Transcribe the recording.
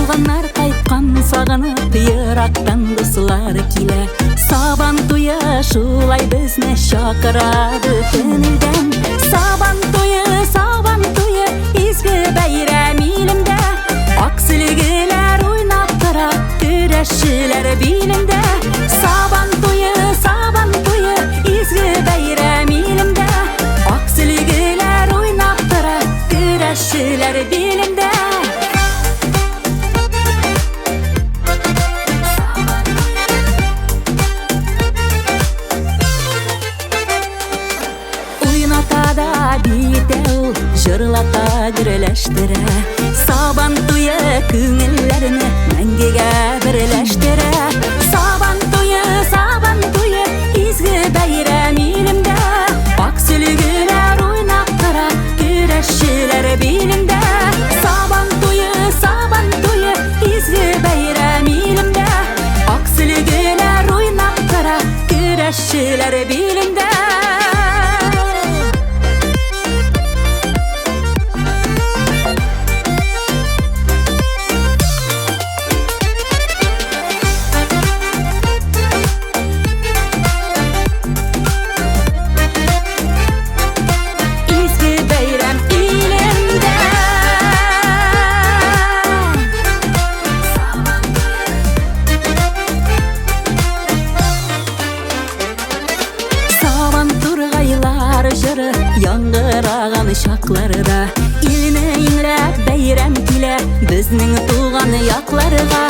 Туганнар кайткан сагынып, ерактан дуслар килә. Сабан туя шулай безне чакырады күңелдән. Сабан туя, изге бәйрәм илендә. Ак сөлгеләр уйнап тора, көрәшчеләр билендә. Сабан туя, изге бәйрәм илендә. Ак сөлгеләр уйнап тора, көрәшчеләр билендә. Бител жырлата гүреләштерә. Сабан туя күңелләрне мәңгегә берләштерә. Сабан туя, изге бәйрәм илендә. Ак сөлгеләр уйнап тора, көрәшчеләр билендә. Сабан туя, изге бәйрәм илендә. Ак сөлгеләр уйнап тора, көрәшчеләр билендә. Яңгыраган шакларда илне иңләп бәйрәм килә безнең туган якларга.